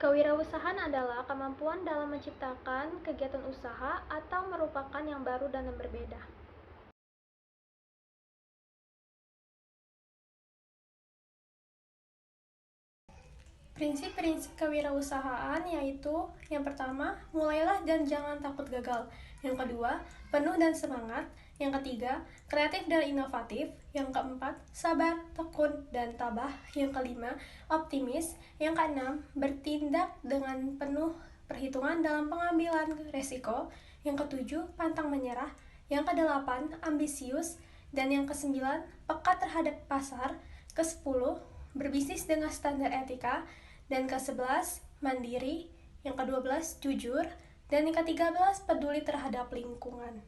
Kewirausahaan adalah kemampuan dalam menciptakan kegiatan usaha atau merupakan yang baru dan yang berbeda. Prinsip-prinsip kewirausahaan yaitu yang pertama, mulailah dan jangan takut gagal. Yang kedua, penuh dan semangat. Yang ketiga, kreatif dan inovatif. Yang keempat, sabar, tekun, dan tabah. Yang kelima, optimis. Yang keenam, bertindak dengan penuh perhitungan dalam pengambilan resiko. Yang ketujuh, pantang menyerah. Yang kedelapan, ambisius. Dan yang kesembilan, peka terhadap pasar. Kesepuluh, berbisnis dengan standar etika. Dan ke-11, mandiri. Yang ke-12, jujur. Dan yang ke-13, peduli terhadap lingkungan.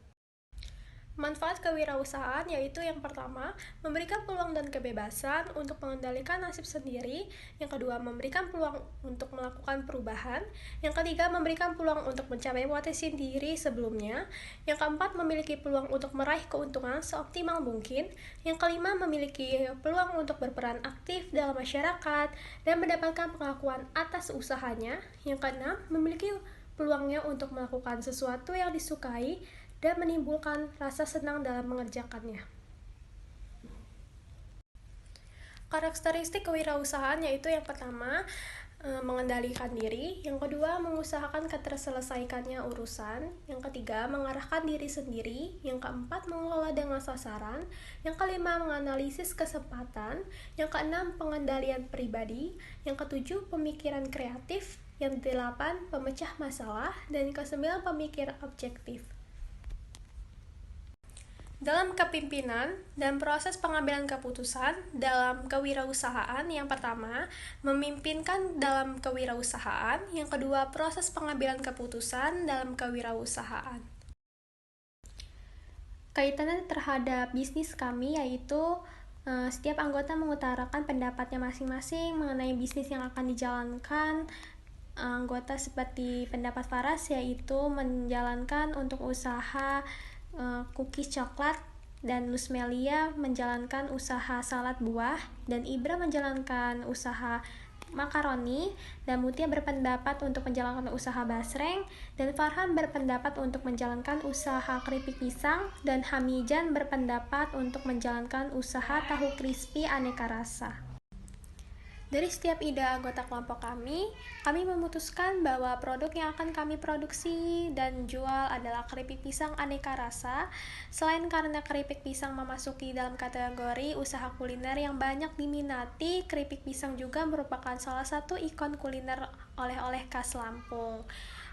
Manfaat kewirausahaan yaitu yang pertama, memberikan peluang dan kebebasan untuk mengendalikan nasib sendiri. Yang kedua, memberikan peluang untuk melakukan perubahan. Yang ketiga, memberikan peluang untuk mencapai potensi diri sebelumnya. Yang keempat, memiliki peluang untuk meraih keuntungan seoptimal mungkin. Yang kelima, memiliki peluang untuk berperan aktif dalam masyarakat dan mendapatkan pengakuan atas usahanya. Yang keenam, memiliki peluangnya untuk melakukan sesuatu yang disukai dan menimbulkan rasa senang dalam mengerjakannya. Karakteristik kewirausahaan yaitu yang pertama, mengendalikan diri. Yang kedua, mengusahakan keterselesaikannya urusan. Yang ketiga, mengarahkan diri sendiri. Yang keempat, mengelola dengan sasaran. Yang kelima, menganalisis kesempatan. Yang keenam, pengendalian pribadi. Yang ketujuh, pemikiran kreatif. Yang kedelapan, pemecah masalah. Dan yang kesembilan, pemikir objektif. Dalam kepemimpinan dan proses pengambilan keputusan dalam kewirausahaan, yang pertama, memimpinkan dalam kewirausahaan. Yang kedua, proses pengambilan keputusan dalam kewirausahaan. Kaitannya terhadap bisnis kami yaitu setiap anggota mengutarakan pendapatnya masing-masing mengenai bisnis yang akan dijalankan. Anggota seperti pendapat Faras yaitu menjalankan untuk usaha cookies coklat, dan Lusmelia menjalankan usaha salad buah, dan Ibra menjalankan usaha makaroni, dan Mutia berpendapat untuk menjalankan usaha basreng, dan Farhan berpendapat untuk menjalankan usaha keripik pisang, dan Hamijan berpendapat untuk menjalankan usaha tahu crispy aneka rasa. Dari setiap ide anggota kelompok kami memutuskan bahwa produk yang akan kami produksi dan jual adalah keripik pisang aneka rasa. Selain karena keripik pisang memasuki dalam kategori usaha kuliner yang banyak diminati, keripik pisang juga merupakan salah satu ikon kuliner oleh-oleh khas Lampung.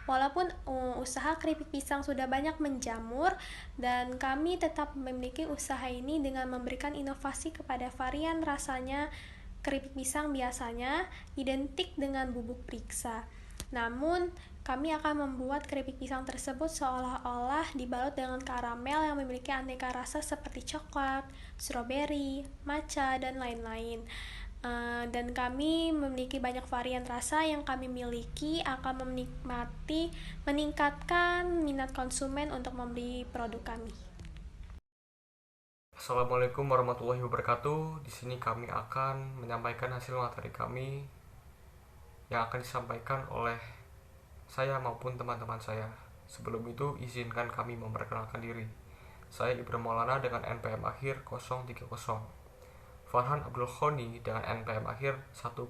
Walaupun usaha keripik pisang sudah banyak menjamur, dan kami tetap memiliki usaha ini dengan memberikan inovasi kepada varian rasanya. Keripik pisang biasanya identik dengan bubuk periksa. Namun, kami akan membuat keripik pisang tersebut seolah-olah dibalut dengan karamel yang memiliki aneka rasa seperti coklat, stroberi, matcha, dan lain-lain. Dan kami memiliki banyak varian rasa yang kami miliki akan meningkatkan minat konsumen untuk membeli produk kami. Assalamualaikum warahmatullahi wabarakatuh. Di sini kami akan menyampaikan hasil materi kami yang akan disampaikan oleh saya maupun teman-teman saya. Sebelum itu, izinkan kami memperkenalkan diri. Saya Ibrahim Maulana dengan NPM akhir 030. Farhan Abdul Khoni dengan NPM akhir 100.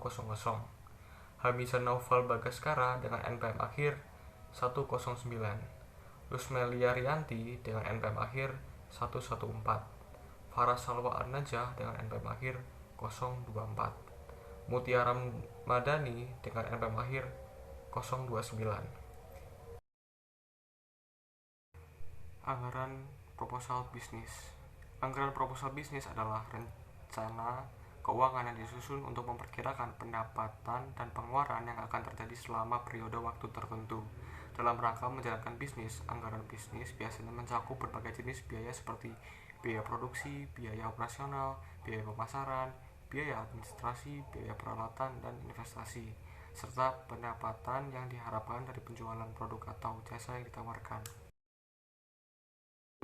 Hamizan Naufal Bagaskara dengan NPM akhir 109. Lusmelia Rianti dengan NPM akhir 114. Farah Salwa An-Najah dengan NPM akhir 024. Mutiara Madani dengan NPM akhir 029. Anggaran proposal bisnis. Anggaran proposal bisnis adalah rencana keuangan yang disusun untuk memperkirakan pendapatan dan pengeluaran yang akan terjadi selama periode waktu tertentu. Dalam rangka menjalankan bisnis, anggaran bisnis biasanya mencakup berbagai jenis biaya seperti biaya produksi, biaya operasional, biaya pemasaran, biaya administrasi, biaya peralatan, dan investasi, serta pendapatan yang diharapkan dari penjualan produk atau jasa yang ditawarkan.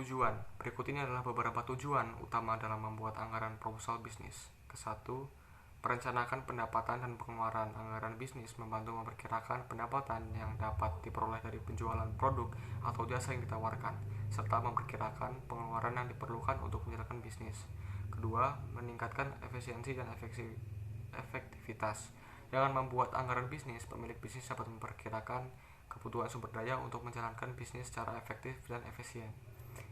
Tujuan. Berikut ini adalah beberapa tujuan utama dalam membuat anggaran proposal bisnis. Ke-1, Merencanakan pendapatan dan pengeluaran. Anggaran bisnis membantu memperkirakan pendapatan yang dapat diperoleh dari penjualan produk atau jasa yang ditawarkan, serta memperkirakan pengeluaran yang diperlukan untuk menjalankan bisnis. Kedua, meningkatkan efisiensi dan efektivitas. Dengan membuat anggaran bisnis, pemilik bisnis dapat memperkirakan kebutuhan sumber daya untuk menjalankan bisnis secara efektif dan efisien.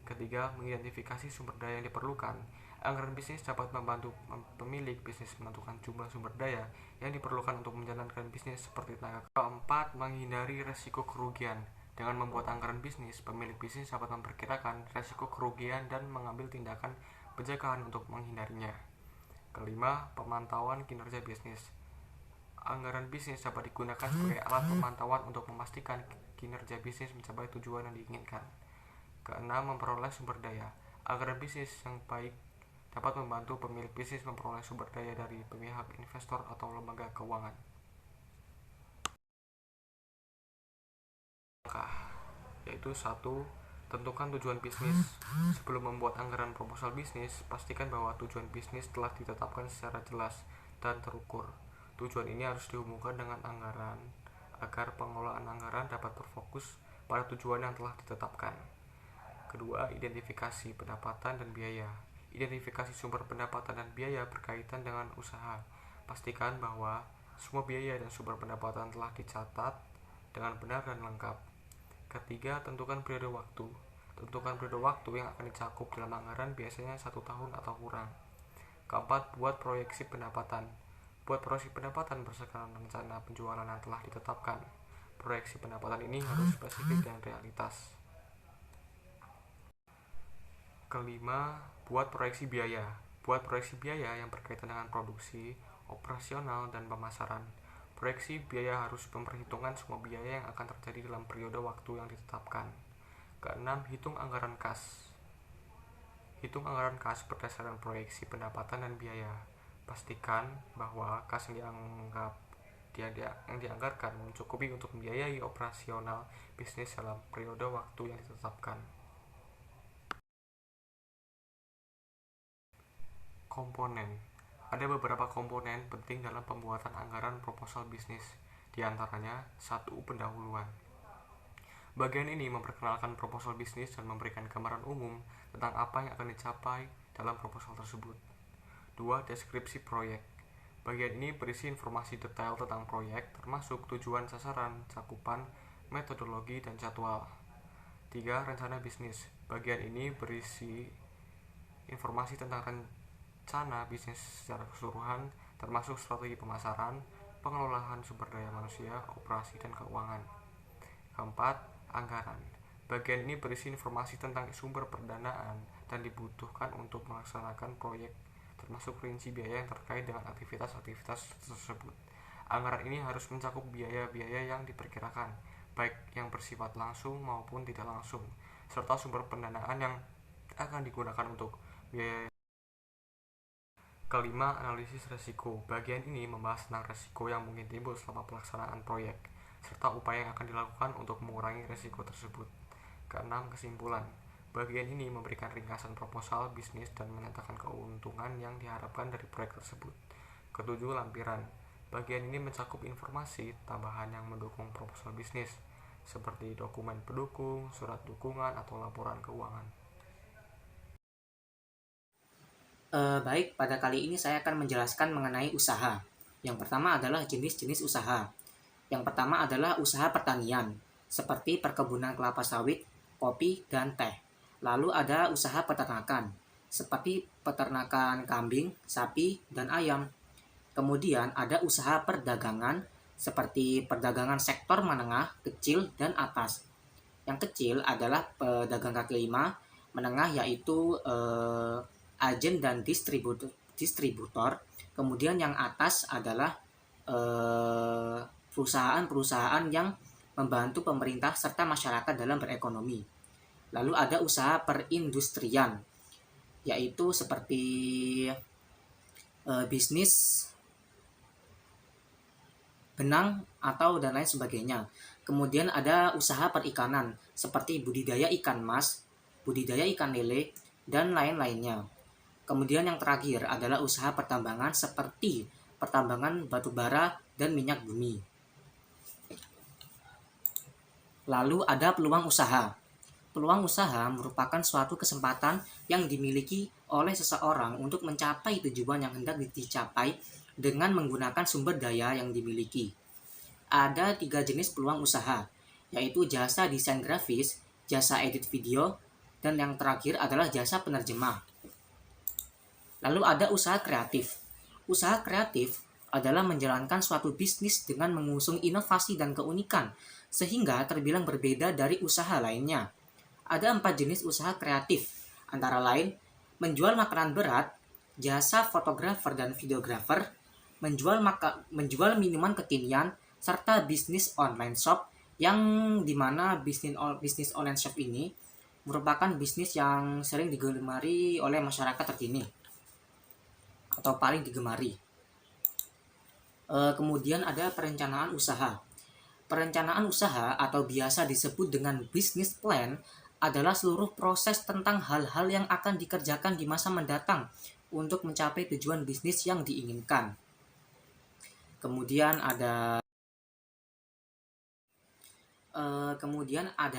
Ketiga, mengidentifikasi sumber daya yang diperlukan. Anggaran bisnis dapat membantu pemilik bisnis menentukan jumlah sumber daya yang diperlukan untuk menjalankan bisnis seperti tenaga. Keempat, menghindari resiko kerugian. Dengan membuat anggaran bisnis, pemilik bisnis dapat memperkirakan resiko kerugian dan mengambil tindakan pencegahan untuk menghindarinya. Kelima, pemantauan kinerja bisnis. Anggaran bisnis dapat digunakan sebagai alat pemantauan untuk memastikan kinerja bisnis mencapai tujuan yang diinginkan. Keenam, memperoleh sumber daya. Anggaran bisnis yang baik dapat membantu pemilik bisnis memperoleh sumber daya dari pihak investor atau lembaga keuangan. Yaitu 1. Tentukan tujuan bisnis. Sebelum membuat anggaran proposal bisnis, pastikan bahwa tujuan bisnis telah ditetapkan secara jelas dan terukur. Tujuan ini harus dihubungkan dengan anggaran agar pengelolaan anggaran dapat berfokus pada tujuan yang telah ditetapkan. Kedua, identifikasi pendapatan dan biaya. Identifikasi sumber pendapatan dan biaya berkaitan dengan usaha. Pastikan bahwa semua biaya dan sumber pendapatan telah dicatat dengan benar dan lengkap. Ketiga, tentukan periode waktu. Tentukan periode waktu yang akan dicakup dalam anggaran, biasanya 1 tahun atau kurang. Keempat, buat proyeksi pendapatan. Buat proyeksi pendapatan berdasarkan rencana penjualan yang telah ditetapkan. Proyeksi pendapatan ini harus spesifik dan realitas. Kelima, buat proyeksi biaya. Buat proyeksi biaya yang berkaitan dengan produksi, operasional, dan pemasaran. Proyeksi biaya harus memperhitungkan semua biaya yang akan terjadi dalam periode waktu yang ditetapkan. Keenam, hitung anggaran kas. Hitung anggaran kas berdasarkan proyeksi pendapatan dan biaya. Pastikan bahwa kas yang dianggarkan mencukupi untuk membiayai operasional bisnis dalam periode waktu yang ditetapkan. Komponen. Ada beberapa komponen penting dalam pembuatan anggaran proposal bisnis. Di antaranya, 1. Pendahuluan. Bagian ini memperkenalkan proposal bisnis dan memberikan gambaran umum tentang apa yang akan dicapai dalam proposal tersebut. 2. Deskripsi proyek. Bagian ini berisi informasi detail tentang proyek, termasuk tujuan sasaran, cakupan, metodologi, dan jadwal. 3. Rencana bisnis. Bagian ini berisi informasi tentang rencana bisnis secara keseluruhan, termasuk strategi pemasaran, pengelolaan sumber daya manusia, operasi, dan keuangan. Keempat, anggaran. Bagian ini berisi informasi tentang sumber pendanaan dan dibutuhkan untuk melaksanakan proyek, termasuk rinci biaya yang terkait dengan aktivitas-aktivitas tersebut. Anggaran ini harus mencakup biaya-biaya yang diperkirakan, baik yang bersifat langsung maupun tidak langsung, serta sumber pendanaan yang akan digunakan untuk biaya. Kelima, analisis resiko. Bagian ini membahas tentang resiko yang mungkin timbul selama pelaksanaan proyek, serta upaya yang akan dilakukan untuk mengurangi resiko tersebut. Keenam, kesimpulan. Bagian ini memberikan ringkasan proposal bisnis dan menyatakan keuntungan yang diharapkan dari proyek tersebut. Ketujuh, lampiran. Bagian ini mencakup informasi tambahan yang mendukung proposal bisnis, seperti dokumen pendukung, surat dukungan, atau laporan keuangan. Baik, pada kali ini saya akan menjelaskan mengenai usaha. Yang pertama adalah jenis-jenis usaha. Yang pertama adalah usaha pertanian, seperti perkebunan kelapa sawit, kopi, dan teh. Lalu ada usaha peternakan, seperti peternakan kambing, sapi, dan ayam. Kemudian ada usaha perdagangan, seperti perdagangan sektor menengah, kecil, dan atas. Yang kecil adalah pedagang kaki lima, menengah yaitu agen dan distributor. Kemudian yang atas adalah perusahaan-perusahaan yang membantu pemerintah serta masyarakat dalam berekonomi. Lalu ada usaha perindustrian, yaitu seperti bisnis benang atau dan lain sebagainya. Kemudian ada usaha perikanan, seperti budidaya ikan mas, budidaya ikan lele, dan lain-lainnya. Kemudian yang terakhir adalah usaha pertambangan seperti pertambangan batu bara dan minyak bumi. Lalu ada peluang usaha. Peluang usaha merupakan suatu kesempatan yang dimiliki oleh seseorang untuk mencapai tujuan yang hendak dicapai dengan menggunakan sumber daya yang dimiliki. Ada 3 jenis peluang usaha, yaitu jasa desain grafis, jasa edit video, dan yang terakhir adalah jasa penerjemah. Lalu ada usaha kreatif. Usaha kreatif adalah menjalankan suatu bisnis dengan mengusung inovasi dan keunikan, sehingga terbilang berbeda dari usaha lainnya. Ada 4 jenis usaha kreatif, antara lain menjual makanan berat, jasa fotografer dan videografer, menjual minuman kekinian, serta bisnis online shop, yang dimana bisnis online shop ini merupakan bisnis yang sering digemari oleh masyarakat terkini atau paling digemari. Kemudian ada perencanaan usaha. Perencanaan usaha atau biasa disebut dengan business plan adalah seluruh proses tentang hal-hal yang akan dikerjakan di masa mendatang untuk mencapai tujuan bisnis yang diinginkan. Kemudian ada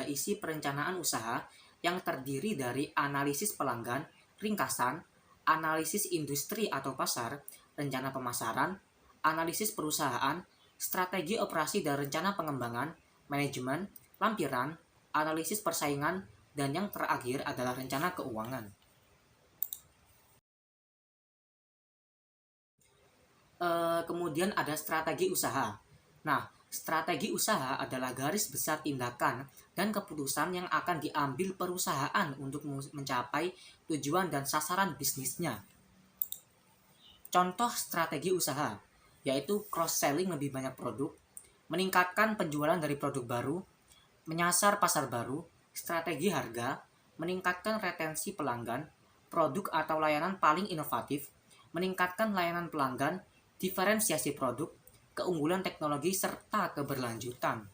isi perencanaan usaha yang terdiri dari analisis pelanggan, ringkasan, analisis industri atau pasar, rencana pemasaran, analisis perusahaan, strategi operasi dan rencana pengembangan, manajemen, lampiran, analisis persaingan, dan yang terakhir adalah rencana keuangan. Kemudian ada strategi usaha. Nah, strategi usaha adalah garis besar tindakan dan keputusan yang akan diambil perusahaan untuk mencapai tujuan dan sasaran bisnisnya. Contoh strategi usaha yaitu cross-selling lebih banyak produk, meningkatkan penjualan dari produk baru, menyasar pasar baru, strategi harga, meningkatkan retensi pelanggan, produk atau layanan paling inovatif, meningkatkan layanan pelanggan, diferensiasi produk, keunggulan teknologi, serta keberlanjutan.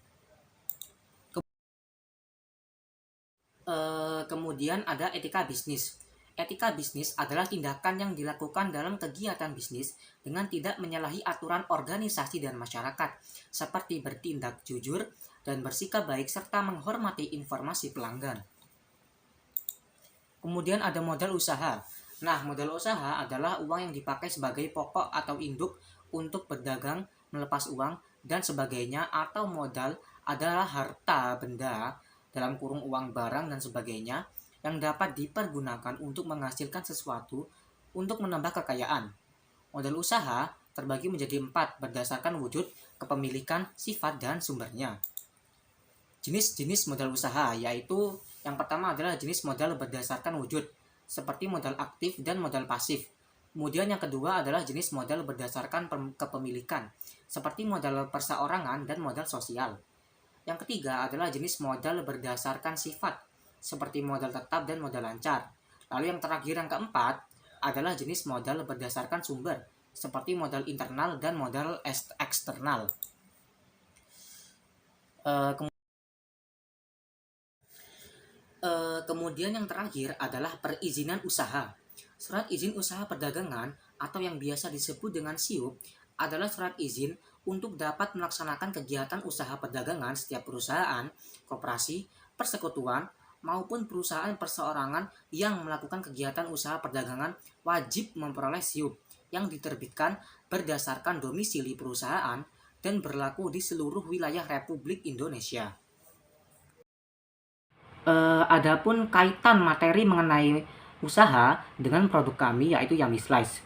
Kemudian ada etika bisnis. Etika bisnis adalah tindakan yang dilakukan dalam kegiatan bisnis dengan tidak menyalahi aturan organisasi dan masyarakat, seperti bertindak jujur dan bersikap baik serta menghormati informasi pelanggan. Kemudian ada modal usaha. Nah, modal usaha adalah uang yang dipakai sebagai pokok atau induk untuk berdagang, melepas uang, dan sebagainya, atau modal adalah harta benda dalam kurung uang, barang, dan sebagainya yang dapat dipergunakan untuk menghasilkan sesuatu untuk menambah kekayaan. Modal usaha terbagi menjadi 4 berdasarkan wujud, kepemilikan, sifat, dan sumbernya. Jenis-jenis modal usaha yaitu yang pertama adalah jenis modal berdasarkan wujud, seperti modal aktif dan modal pasif. Kemudian yang kedua adalah jenis modal berdasarkan kepemilikan, seperti modal perseorangan dan modal sosial. Yang ketiga adalah jenis modal berdasarkan sifat, seperti modal tetap dan modal lancar. Lalu yang terakhir, yang keempat, adalah jenis modal berdasarkan sumber, seperti modal internal dan modal eksternal. Kemudian yang terakhir adalah perizinan usaha. Surat izin usaha perdagangan atau yang biasa disebut dengan SIUP adalah surat izin untuk dapat melaksanakan kegiatan usaha perdagangan setiap perusahaan, koperasi, persekutuan, maupun perusahaan perseorangan yang melakukan kegiatan usaha perdagangan wajib memperoleh SIUP yang diterbitkan berdasarkan domisili perusahaan dan berlaku di seluruh wilayah Republik Indonesia. Adapun kaitan materi mengenai usaha dengan produk kami yaitu Yummy Slice.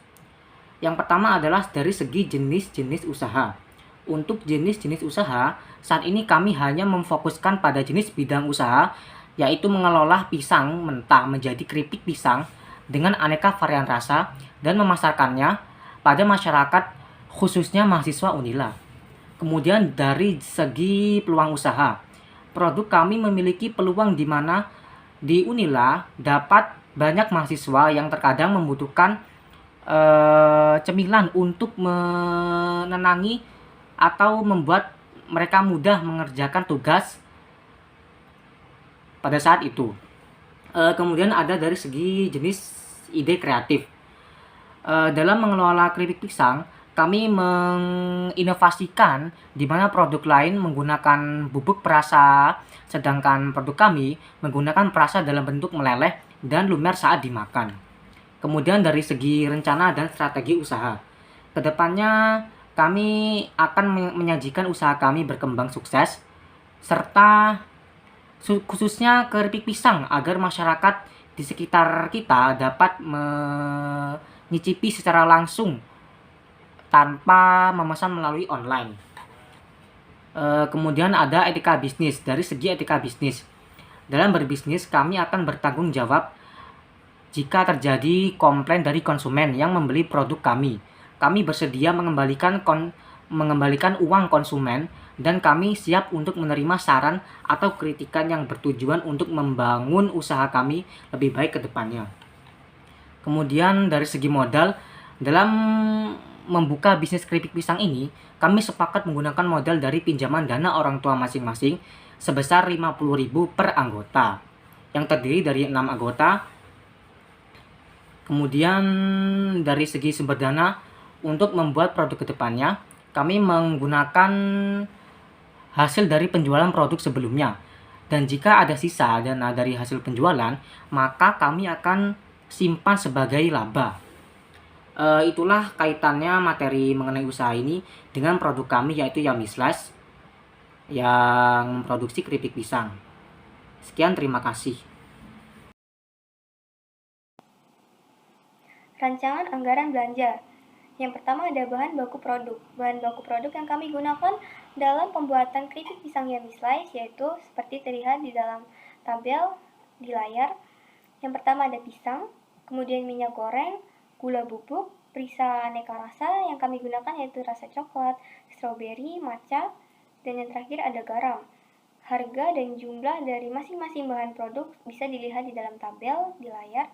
Yang pertama adalah dari segi jenis-jenis usaha. Untuk jenis-jenis usaha, saat ini kami hanya memfokuskan pada jenis bidang usaha, yaitu mengelola pisang mentah menjadi keripik pisang dengan aneka varian rasa dan memasarkannya pada masyarakat, khususnya mahasiswa Unila. Kemudian dari segi peluang usaha, produk kami memiliki peluang di mana di Unila dapat banyak mahasiswa yang terkadang membutuhkan cemilan untuk menenangi atau membuat mereka mudah mengerjakan tugas pada saat itu. Kemudian ada dari segi jenis ide kreatif. Dalam mengelola keripik pisang, kami menginovasikan di mana produk lain menggunakan bubuk perasa, sedangkan produk kami menggunakan perasa dalam bentuk meleleh dan lumer saat dimakan. Kemudian dari segi rencana dan strategi usaha, kedepannya kami akan menyajikan usaha kami berkembang sukses, serta khususnya keripik pisang agar masyarakat di sekitar kita dapat menyicipi secara langsung tanpa memesan melalui online. Kemudian ada etika bisnis. Dari segi etika bisnis, dalam berbisnis kami akan bertanggung jawab jika terjadi komplain dari konsumen yang membeli produk kami. Kami bersedia mengembalikan uang konsumen dan kami siap untuk menerima saran atau kritikan yang bertujuan untuk membangun usaha kami lebih baik ke depannya. Kemudian dari segi modal, dalam membuka bisnis keripik pisang ini, kami sepakat menggunakan modal dari pinjaman dana orang tua masing-masing sebesar 50.000 per anggota, yang terdiri dari 6 anggota. Kemudian dari segi sumber dana, untuk membuat produk kedepannya, kami menggunakan hasil dari penjualan produk sebelumnya. Dan jika ada sisa dana dari hasil penjualan, maka kami akan simpan sebagai laba. Itulah kaitannya materi mengenai usaha ini dengan produk kami, yaitu Yummy Slash yang memproduksi keripik pisang. Sekian, terima kasih. Rancangan anggaran belanja. Yang pertama ada bahan baku produk. Bahan baku produk yang kami gunakan dalam pembuatan keripik pisang Yummy Slice yaitu seperti terlihat di dalam tabel di layar. Yang pertama ada pisang, kemudian minyak goreng, gula bubuk, perisa aneka rasa yang kami gunakan yaitu rasa coklat, stroberi, matcha, dan yang terakhir ada garam. Harga dan jumlah dari masing-masing bahan produk bisa dilihat di dalam tabel di layar.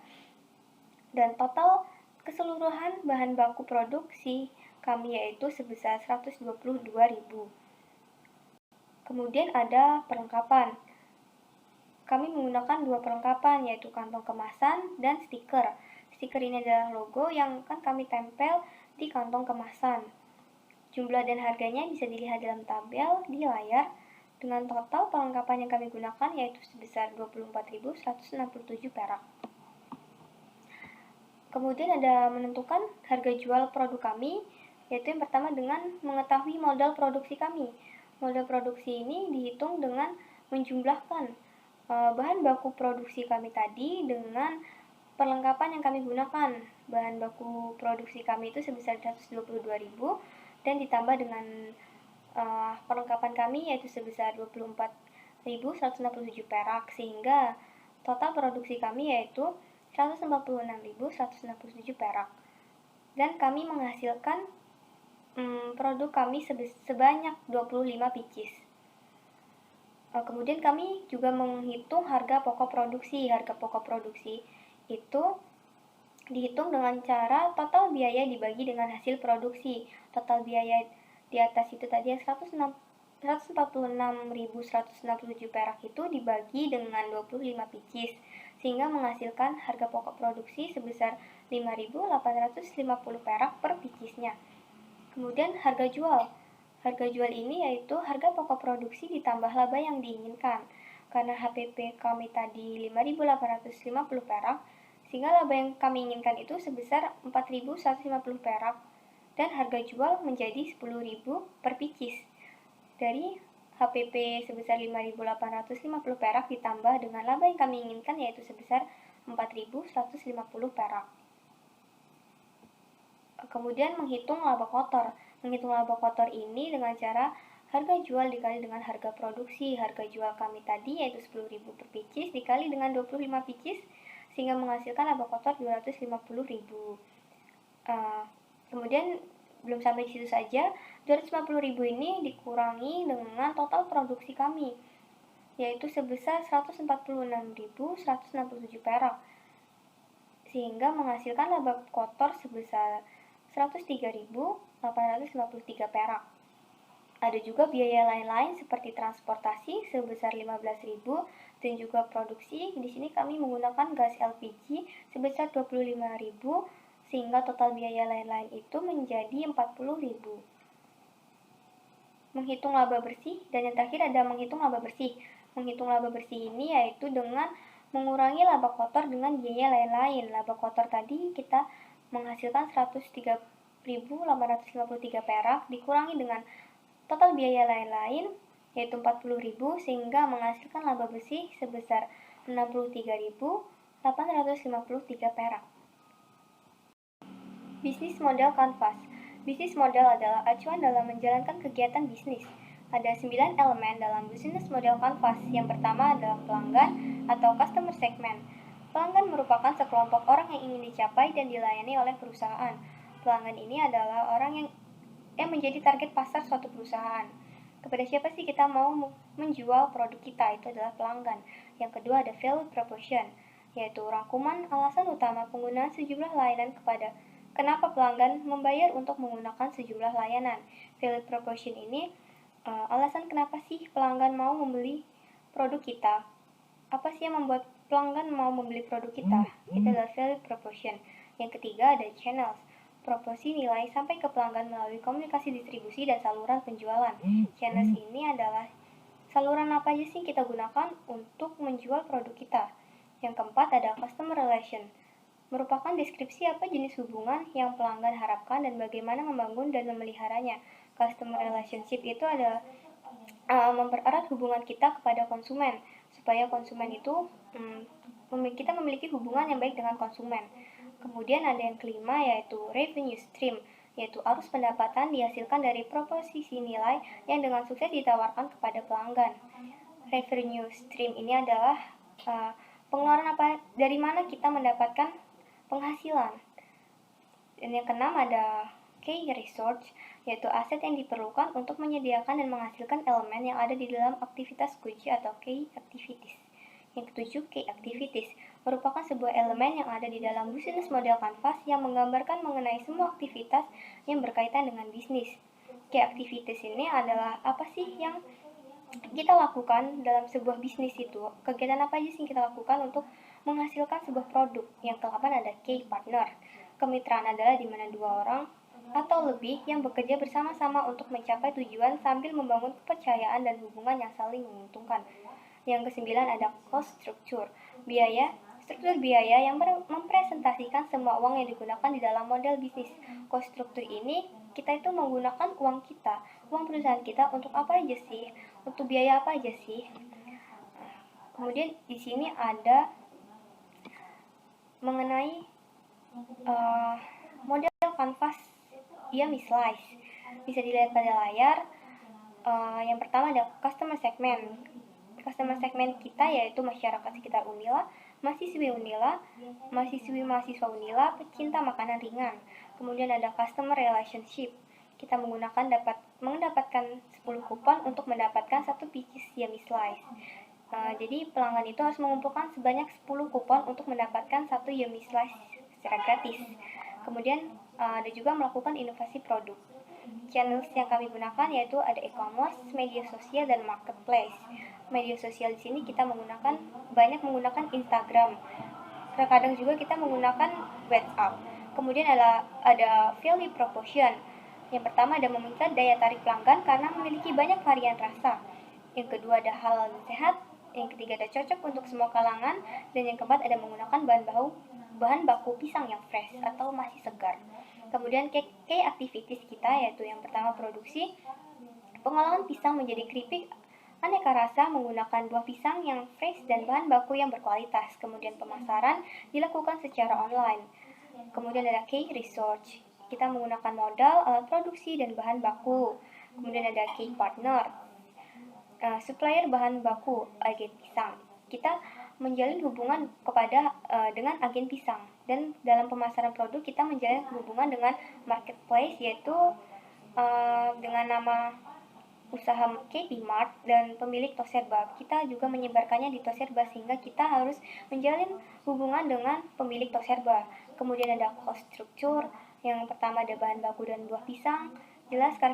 Dan total keseluruhan bahan baku produksi kami yaitu sebesar 122.000. Kemudian ada perlengkapan. Kami menggunakan 2 perlengkapan yaitu kantong kemasan dan stiker. Stiker ini adalah logo yang akan kami tempel di kantong kemasan. Jumlah dan harganya bisa dilihat dalam tabel di layar. Dengan total perlengkapan yang kami gunakan yaitu sebesar 24.167 perak. Kemudian ada menentukan harga jual produk kami, yaitu yang pertama dengan mengetahui modal produksi kami. Modal produksi ini dihitung dengan menjumlahkan bahan baku produksi kami tadi dengan perlengkapan yang kami gunakan. Bahan baku produksi kami itu sebesar 122.000 dan ditambah dengan perlengkapan kami yaitu sebesar 24.167 perak, sehingga total produksi kami yaitu 146.167 perak. Dan kami menghasilkan produk kami sebanyak 25 pieces. Kemudian kami juga menghitung harga pokok produksi. Harga pokok produksi itu dihitung dengan cara total biaya dibagi dengan hasil produksi. Total biaya di atas itu tadi yang 146.167 perak itu dibagi dengan 25 pieces, sehingga menghasilkan harga pokok produksi sebesar 5.850 perak per piecesnya. Kemudian harga jual. Harga jual ini yaitu harga pokok produksi ditambah laba yang diinginkan. Karena HPP kami tadi 5.850 perak, sehingga laba yang kami inginkan itu sebesar 4.150 perak dan harga jual menjadi 10.000 per pieces. Dari HPP sebesar 5.850 perak ditambah dengan laba yang kami inginkan yaitu sebesar 4.150 perak. Kemudian menghitung laba kotor. Menghitung laba kotor ini dengan cara harga jual dikali dengan harga produksi. Harga jual kami tadi yaitu 10.000 per pieces dikali dengan 25 pieces sehingga menghasilkan laba kotor 250.000. Kemudian belum sampai di situ saja, 250.000 ini dikurangi dengan total produksi kami yaitu sebesar 146.167 perak, sehingga menghasilkan laba kotor sebesar 103.853 perak. Ada juga biaya lain-lain seperti transportasi sebesar 15.000 dan juga produksi. Di sini kami menggunakan gas LPG sebesar 25.000 sehingga total biaya lain-lain itu menjadi 40.000. Menghitung laba bersih, dan yang terakhir ada menghitung laba bersih. Menghitung laba bersih ini yaitu dengan mengurangi laba kotor dengan biaya lain-lain. Laba kotor tadi kita menghasilkan 103.853 perak dikurangi dengan total biaya lain-lain yaitu 40.000 sehingga menghasilkan laba bersih sebesar 63.853 perak. Bisnis model kanvas. Bisnis model adalah acuan dalam menjalankan kegiatan bisnis. Ada 9 elemen dalam bisnis model kanvas. Yang pertama adalah pelanggan atau customer segment. Pelanggan merupakan sekelompok orang yang ingin dicapai dan dilayani oleh perusahaan. Pelanggan ini adalah orang yang menjadi target pasar suatu perusahaan. Kepada siapa sih kita mau menjual produk kita? Itu adalah pelanggan. Yang kedua ada value proposition, yaitu rangkuman alasan utama penggunaan sejumlah layanan kepada kenapa pelanggan membayar untuk menggunakan sejumlah layanan. Value proposition ini alasan kenapa sih pelanggan mau membeli produk kita. Apa sih yang membuat pelanggan mau membeli produk kita? Itu adalah value proposition. Yang ketiga ada channels, proporsi nilai sampai ke pelanggan melalui komunikasi distribusi dan saluran penjualan. Channels ini adalah saluran apa aja sih kita gunakan untuk menjual produk kita. Yang keempat ada customer relation, merupakan deskripsi apa jenis hubungan yang pelanggan harapkan dan bagaimana membangun dan memeliharanya. Customer relationship itu adalah mempererat hubungan kita kepada konsumen, supaya konsumen itu kita memiliki hubungan yang baik dengan konsumen. Kemudian ada yang kelima yaitu revenue stream, yaitu arus pendapatan dihasilkan dari proposisi nilai yang dengan sukses ditawarkan kepada pelanggan. Revenue stream ini adalah pengeluaran apa, dari mana kita mendapatkan penghasilan. Dan yang keenam ada key resource, yaitu aset yang diperlukan untuk menyediakan dan menghasilkan elemen yang ada di dalam aktivitas kunci atau key activities. Yang ketujuh, key activities, merupakan sebuah elemen yang ada di dalam bisnis model kanvas yang menggambarkan mengenai semua aktivitas yang berkaitan dengan bisnis. Key activities ini adalah apa sih yang kita lakukan dalam sebuah bisnis itu, kegiatan apa aja sih yang kita lakukan untuk menghasilkan sebuah produk. Yang ke-8 ada key partner. Kemitraan adalah di mana dua orang atau lebih yang bekerja bersama-sama untuk mencapai tujuan sambil membangun kepercayaan dan hubungan yang saling menguntungkan. Yang ke-9 ada cost structure, struktur biaya yang mempresentasikan semua uang yang digunakan di dalam model bisnis. Cost structure ini kita itu menggunakan uang kita, uang perusahaan kita untuk apa aja sih? Untuk biaya apa aja sih? Kemudian di sini ada mengenai model kanvas yummy slice. Bisa dilihat pada layar. Yang pertama ada customer segment. Customer segment kita yaitu masyarakat sekitar Unila, mahasiswi Unila, mahasiswa Unila, pecinta makanan ringan. Kemudian ada customer relationship. Kita mendapatkan 10 kupon untuk mendapatkan 1 pieces yummy slice. Jadi pelanggan itu harus mengumpulkan sebanyak 10 kupon untuk mendapatkan 1 yummy slice secara gratis. Kemudian ada juga melakukan inovasi produk. Channels yang kami gunakan yaitu ada e-commerce, media sosial, dan marketplace. Media sosial di sini kita banyak menggunakan Instagram. Terkadang juga kita menggunakan WhatsApp. Kemudian ada value proposition. Yang pertama ada meningkat daya tarik pelanggan karena memiliki banyak varian rasa. Yang kedua ada halal dan sehat. Yang ketiga ada cocok untuk semua kalangan. Dan yang keempat ada menggunakan bahan baku pisang yang fresh atau masih segar. Kemudian key activities kita yaitu yang pertama produksi, pengolahan pisang menjadi keripik aneka rasa menggunakan buah pisang yang fresh dan bahan baku yang berkualitas. Kemudian pemasaran dilakukan secara online. Kemudian ada key research, kita menggunakan modal, alat produksi, dan bahan baku. Kemudian ada key partner, supplier bahan baku, agen pisang. Kita menjalin hubungan dengan agen pisang. Dan dalam pemasaran produk kita menjalin hubungan dengan marketplace yaitu dengan nama usaha KB Mart dan pemilik Toserba. Kita juga menyebarkannya di Toserba sehingga kita harus menjalin hubungan dengan pemilik Toserba. Kemudian ada cost structure, yang pertama ada bahan baku dan buah pisang. Jelas karena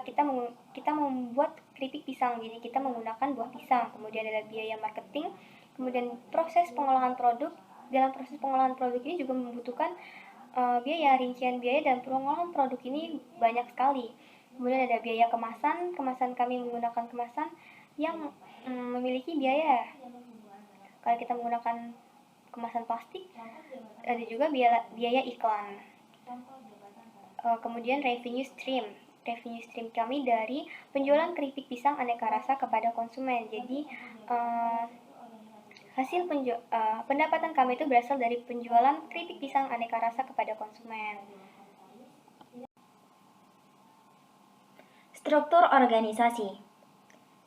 kita membuat keripik pisang, jadi kita menggunakan buah pisang. Kemudian ada biaya marketing, kemudian proses pengolahan produk. Dalam proses pengolahan produk ini juga membutuhkan rincian biaya dan pengolahan produk ini banyak sekali. Kemudian ada biaya kemasan, kemasan kami menggunakan kemasan yang memiliki biaya. Kalau kita menggunakan kemasan plastik, ada juga biaya iklan. Kemudian revenue stream kami dari penjualan keripik pisang aneka rasa kepada konsumen. Jadi hasil pendapatan kami itu berasal dari penjualan keripik pisang aneka rasa kepada konsumen. Struktur organisasi.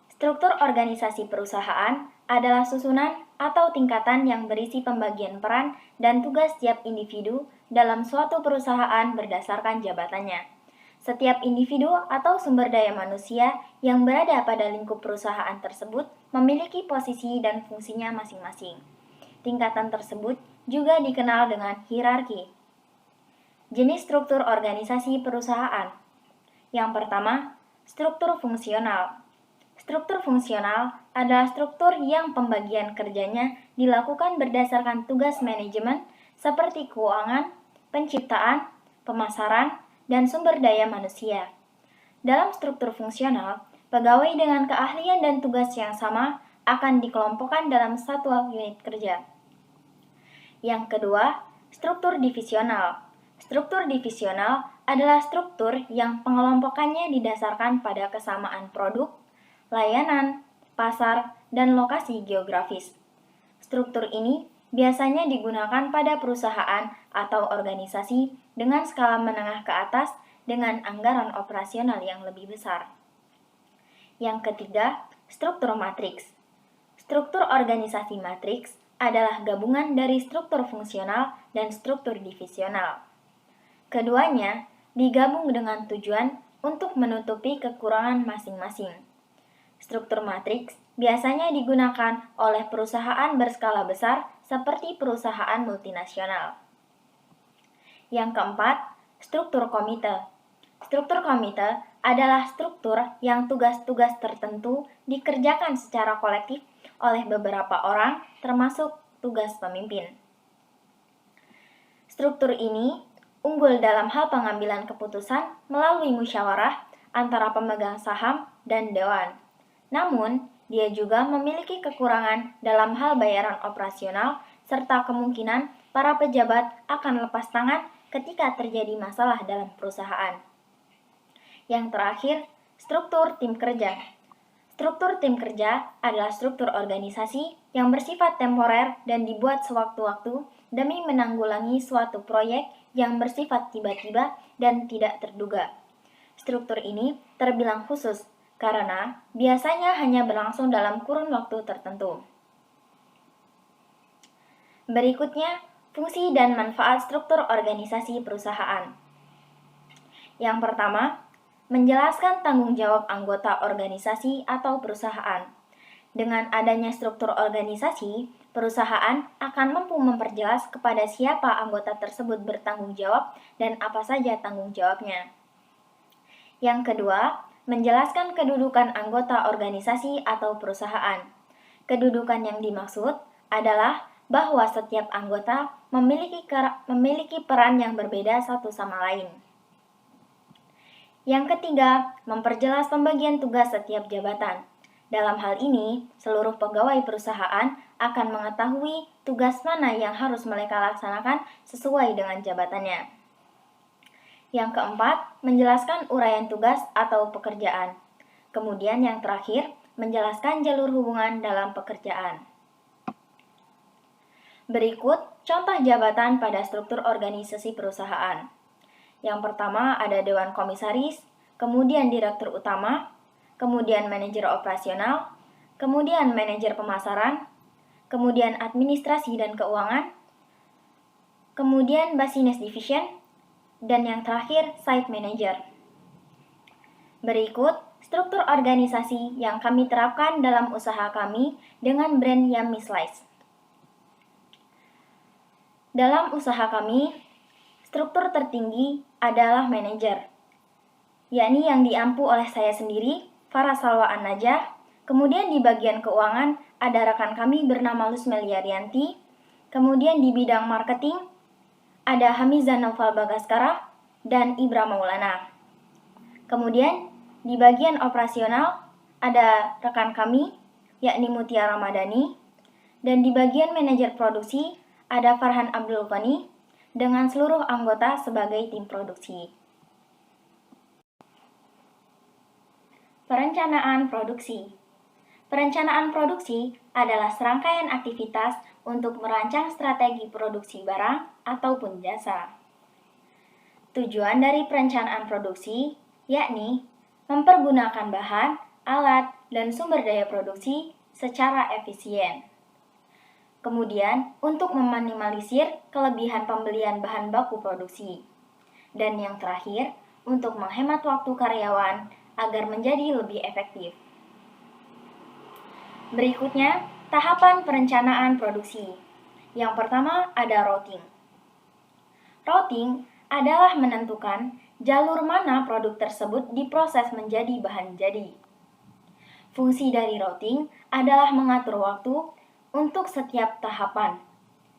Struktur organisasi perusahaan adalah susunan atau tingkatan yang berisi pembagian peran dan tugas setiap individu dalam suatu perusahaan berdasarkan jabatannya. Setiap individu atau sumber daya manusia yang berada pada lingkup perusahaan tersebut memiliki posisi dan fungsinya masing-masing. Tingkatan tersebut juga dikenal dengan hierarki. Jenis struktur organisasi perusahaan. Yang pertama, struktur fungsional. Struktur fungsional adalah struktur yang pembagian kerjanya dilakukan berdasarkan tugas manajemen seperti keuangan, penciptaan, pemasaran, dan sumber daya manusia. Dalam struktur fungsional, pegawai dengan keahlian dan tugas yang sama akan dikelompokkan dalam satu unit kerja. Yang kedua, struktur divisional. Struktur divisional adalah struktur yang pengelompokannya didasarkan pada kesamaan produk, layanan, pasar, dan lokasi geografis. Struktur ini biasanya digunakan pada perusahaan atau organisasi dengan skala menengah ke atas dengan anggaran operasional yang lebih besar. Yang ketiga, struktur matriks. Struktur organisasi matriks adalah gabungan dari struktur fungsional dan struktur divisional. Keduanya digabung dengan tujuan untuk menutupi kekurangan masing-masing. Struktur matriks biasanya digunakan oleh perusahaan berskala besar seperti perusahaan multinasional. Yang keempat, struktur komite. Struktur komite adalah struktur yang tugas-tugas tertentu dikerjakan secara kolektif oleh beberapa orang, termasuk tugas pemimpin. Struktur ini unggul dalam hal pengambilan keputusan melalui musyawarah antara pemegang saham dan dewan. Namun, dia juga memiliki kekurangan dalam hal bayaran operasional serta kemungkinan para pejabat akan lepas tangan ketika terjadi masalah dalam perusahaan. Yang terakhir, struktur tim kerja. Struktur tim kerja adalah struktur organisasi yang bersifat temporer dan dibuat sewaktu-waktu demi menanggulangi suatu proyek yang bersifat tiba-tiba dan tidak terduga. Struktur ini terbilang khusus karena biasanya hanya berlangsung dalam kurun waktu tertentu. Berikutnya, fungsi dan manfaat struktur organisasi perusahaan. Yang pertama, menjelaskan tanggung jawab anggota organisasi atau perusahaan. Dengan adanya struktur organisasi, perusahaan akan mampu memperjelas kepada siapa anggota tersebut bertanggung jawab dan apa saja tanggung jawabnya. Yang kedua, menjelaskan kedudukan anggota organisasi atau perusahaan. Kedudukan yang dimaksud adalah bahwa setiap anggota memiliki peran yang berbeda satu sama lain. Yang ketiga, memperjelas pembagian tugas setiap jabatan. Dalam hal ini, seluruh pegawai perusahaan akan mengetahui tugas mana yang harus mereka laksanakan sesuai dengan jabatannya. Yang keempat, menjelaskan uraian tugas atau pekerjaan. Kemudian yang terakhir, menjelaskan jalur hubungan dalam pekerjaan. Berikut contoh jabatan pada struktur organisasi perusahaan. Yang pertama ada Dewan Komisaris, kemudian Direktur Utama, kemudian Manajer Operasional, kemudian Manajer Pemasaran, kemudian Administrasi dan Keuangan, kemudian Business Division, dan yang terakhir Site Manager. Berikut struktur organisasi yang kami terapkan dalam usaha kami dengan brand Yummy Slice. Dalam usaha kami, struktur tertinggi adalah manajer, yakni yang diampu oleh saya sendiri, Farah Salwa An-Najah. Kemudian di bagian keuangan ada rekan kami bernama Lusmeli Arianti. Kemudian di bidang marketing ada Hamiza Naufal Bagaskara dan Ibra Maulana. Kemudian di bagian operasional ada rekan kami, yakni Mutia Ramadhani, dan di bagian manajer produksi ada Farhan Abdul Ghani dengan seluruh anggota sebagai tim produksi. Perencanaan produksi. Perencanaan produksi adalah serangkaian aktivitas untuk merancang strategi produksi barang ataupun jasa. Tujuan dari perencanaan produksi yakni mempergunakan bahan, alat, dan sumber daya produksi secara efisien. Kemudian, untuk meminimalisir kelebihan pembelian bahan baku produksi. Dan yang terakhir, untuk menghemat waktu karyawan agar menjadi lebih efektif. Berikutnya, tahapan perencanaan produksi. Yang pertama ada routing. Routing adalah menentukan jalur mana produk tersebut diproses menjadi bahan jadi. Fungsi dari routing adalah mengatur waktu untuk setiap tahapan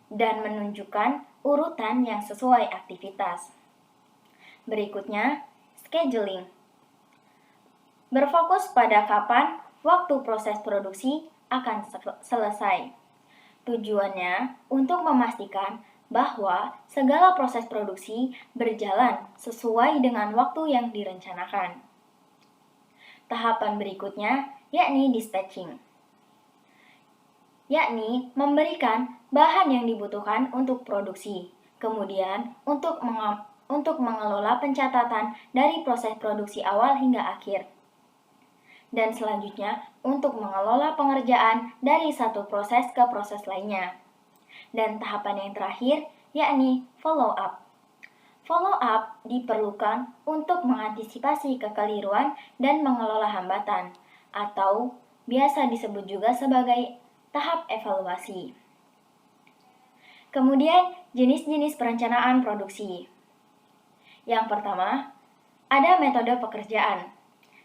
dan menunjukkan urutan yang sesuai aktivitas. Berikutnya, scheduling. Berfokus pada kapan waktu proses produksi akan selesai. Tujuannya untuk memastikan bahwa segala proses produksi berjalan sesuai dengan waktu yang direncanakan. Tahapan berikutnya yakni dispatching, yakni memberikan bahan yang dibutuhkan untuk produksi, kemudian untuk mengelola pencatatan dari proses produksi awal hingga akhir. Dan selanjutnya untuk mengelola pengerjaan dari satu proses ke proses lainnya. Dan tahapan yang terakhir yakni follow up. Follow up diperlukan untuk mengantisipasi kekeliruan dan mengelola hambatan, atau biasa disebut juga sebagai tahap evaluasi. Kemudian jenis-jenis perencanaan produksi. Yang pertama, ada metode pekerjaan.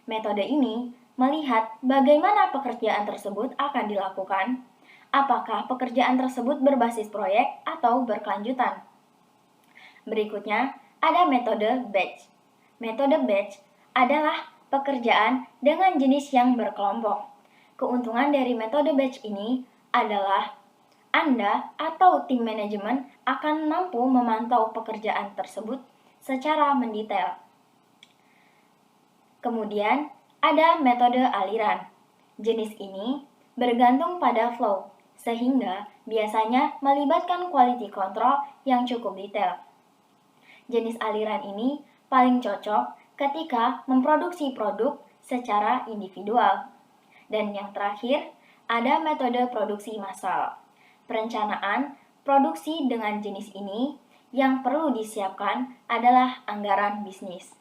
Metode ini melihat bagaimana pekerjaan tersebut akan dilakukan, apakah pekerjaan tersebut berbasis proyek atau berkelanjutan. Berikutnya, ada metode batch. Metode batch adalah pekerjaan dengan jenis yang berkelompok. Keuntungan dari metode batch ini adalah Anda atau tim manajemen akan mampu memantau pekerjaan tersebut secara mendetail. Kemudian, ada metode aliran. Jenis ini bergantung pada flow, sehingga biasanya melibatkan quality control yang cukup detail. Jenis aliran ini paling cocok ketika memproduksi produk secara individual. Dan yang terakhir, ada metode produksi massal. Perencanaan produksi dengan jenis ini yang perlu disiapkan adalah anggaran bisnis.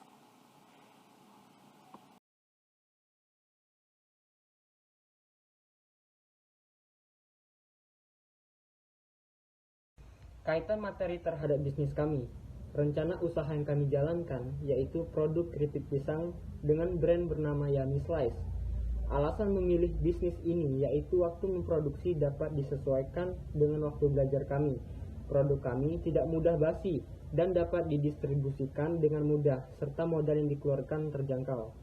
Kaitan materi terhadap bisnis kami. Rencana usaha yang kami jalankan yaitu produk keripik pisang dengan brand bernama Yummy Slice. Alasan memilih bisnis ini yaitu waktu memproduksi dapat disesuaikan dengan waktu belajar kami. Produk kami tidak mudah basi dan dapat didistribusikan dengan mudah serta modal yang dikeluarkan terjangkau.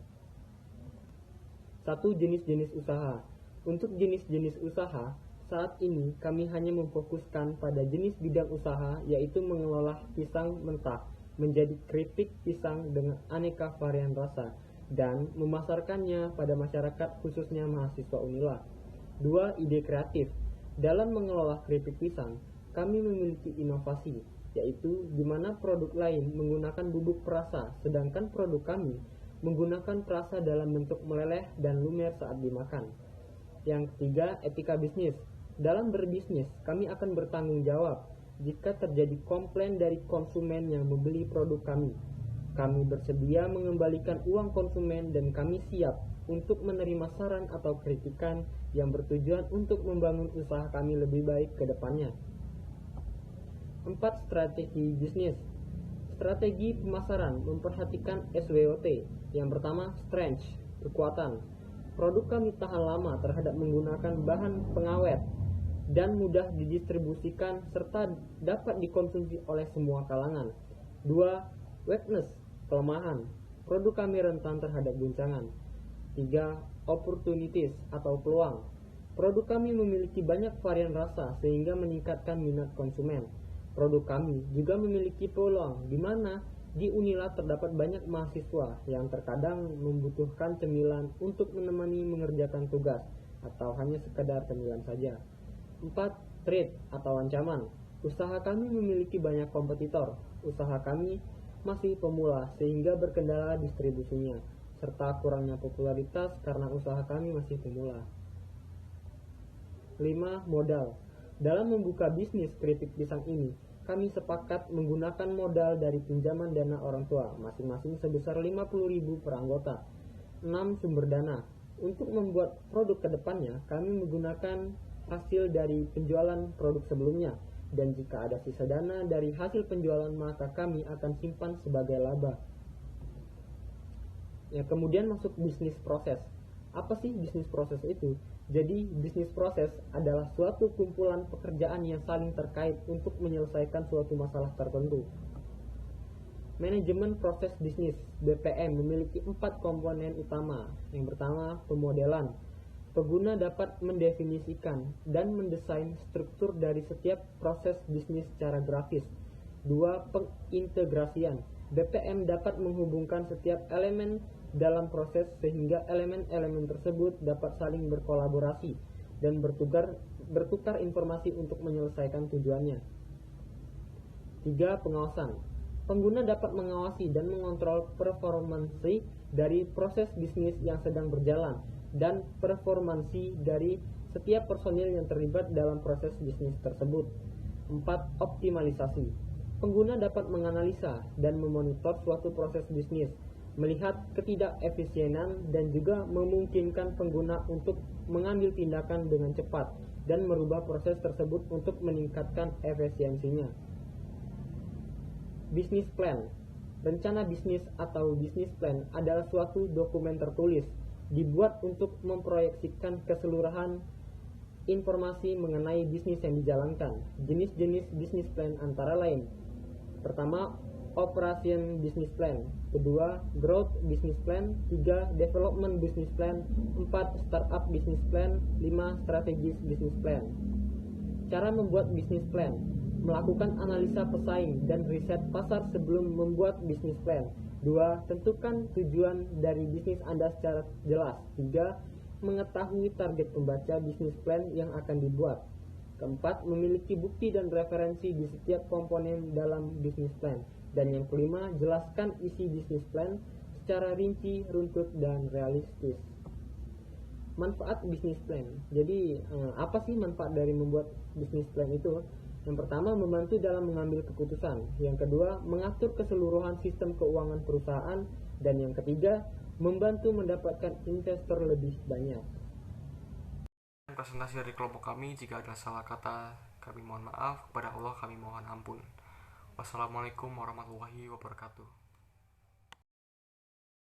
1. Jenis-jenis usaha. Untuk jenis-jenis usaha, saat ini kami hanya memfokuskan pada jenis bidang usaha yaitu mengelola pisang mentah menjadi keripik pisang dengan aneka varian rasa dan memasarkannya pada masyarakat khususnya mahasiswa Unila. 2. Ide kreatif. Dalam mengelola keripik pisang, kami memiliki inovasi yaitu di mana produk lain menggunakan bubuk perasa sedangkan produk kami menggunakan perasa dalam bentuk meleleh dan lumer saat dimakan. Yang ketiga, etika bisnis. Dalam berbisnis, kami akan bertanggung jawab jika terjadi komplain dari konsumen yang membeli produk kami. Kami bersedia mengembalikan uang konsumen dan kami siap untuk menerima saran atau kritikan yang bertujuan untuk membangun usaha kami lebih baik ke depannya. 4. Strategi bisnis. Strategi pemasaran memperhatikan SWOT. Yang pertama, strength, kekuatan. Produk kami tahan lama terhadap menggunakan bahan pengawet. dan mudah didistribusikan serta dapat dikonsumsi oleh semua kalangan. 2. Weakness, kelemahan. Produk kami rentan terhadap guncangan. 3. Opportunities atau peluang. Produk kami memiliki banyak varian rasa sehingga meningkatkan minat konsumen. Produk kami juga memiliki peluang di mana di Unila terdapat banyak mahasiswa yang terkadang membutuhkan cemilan untuk menemani mengerjakan tugas atau hanya sekedar cemilan saja. 4. Threat atau ancaman. Usaha kami memiliki banyak kompetitor. Usaha kami masih pemula sehingga berkendala distribusinya, serta kurangnya popularitas karena usaha kami masih pemula. 5. Modal. Dalam membuka bisnis keripik pisang ini, kami sepakat menggunakan modal dari pinjaman dana orang tua, masing-masing sebesar 50.000 per anggota. 6. Sumber dana. Untuk membuat produk kedepannya, kami menggunakan hasil dari penjualan produk sebelumnya, dan jika ada sisa dana dari hasil penjualan maka kami akan simpan sebagai laba. Ya, kemudian masuk bisnis proses. Apa sih bisnis proses itu? Jadi, bisnis proses adalah suatu kumpulan pekerjaan yang saling terkait untuk menyelesaikan suatu masalah tertentu. Manajemen proses bisnis (BPM) memiliki 4 komponen utama. Yang pertama, pemodelan. Pengguna dapat mendefinisikan dan mendesain struktur dari setiap proses bisnis secara grafis. 2. Pengintegrasian. BPM dapat menghubungkan setiap elemen dalam proses sehingga elemen-elemen tersebut dapat saling berkolaborasi dan bertukar informasi untuk menyelesaikan tujuannya. 3. Pengawasan. Pengguna dapat mengawasi dan mengontrol performansi dari proses bisnis yang sedang berjalan dan performansi dari setiap personil yang terlibat dalam proses bisnis tersebut. 4. Optimalisasi. Pengguna dapat menganalisa dan memonitor suatu proses bisnis, melihat ketidakefisienan dan juga memungkinkan pengguna untuk mengambil tindakan dengan cepat dan merubah proses tersebut untuk meningkatkan efisiensinya. Bisnis plan. Rencana bisnis atau bisnis plan adalah suatu dokumen tertulis dibuat untuk memproyeksikan keseluruhan informasi mengenai bisnis yang dijalankan. Jenis-jenis bisnis plan antara lain: pertama, Operation Business Plan. Kedua, Growth Business Plan. 3. Development Business Plan. 4. Startup Business Plan. 5. Strategis Business Plan. Cara membuat bisnis plan: melakukan analisa pesaing dan riset pasar sebelum membuat bisnis plan. 2. Tentukan tujuan dari bisnis Anda secara jelas. 3. Mengetahui target pembaca bisnis plan yang akan dibuat. Keempat, memiliki bukti dan referensi di setiap komponen dalam bisnis plan. Dan yang kelima, jelaskan isi bisnis plan secara rinci, runtut, dan realistis. Manfaat bisnis plan. Jadi, apa sih manfaat dari membuat bisnis plan itu? Yang pertama, membantu dalam mengambil keputusan. Yang kedua, mengatur keseluruhan sistem keuangan perusahaan. Dan yang ketiga, membantu mendapatkan investor lebih banyak. Presentasi dari kelompok kami. Jika ada salah kata, kami mohon maaf. Kepada Allah kami mohon ampun. Wassalamualaikum warahmatullahi wabarakatuh.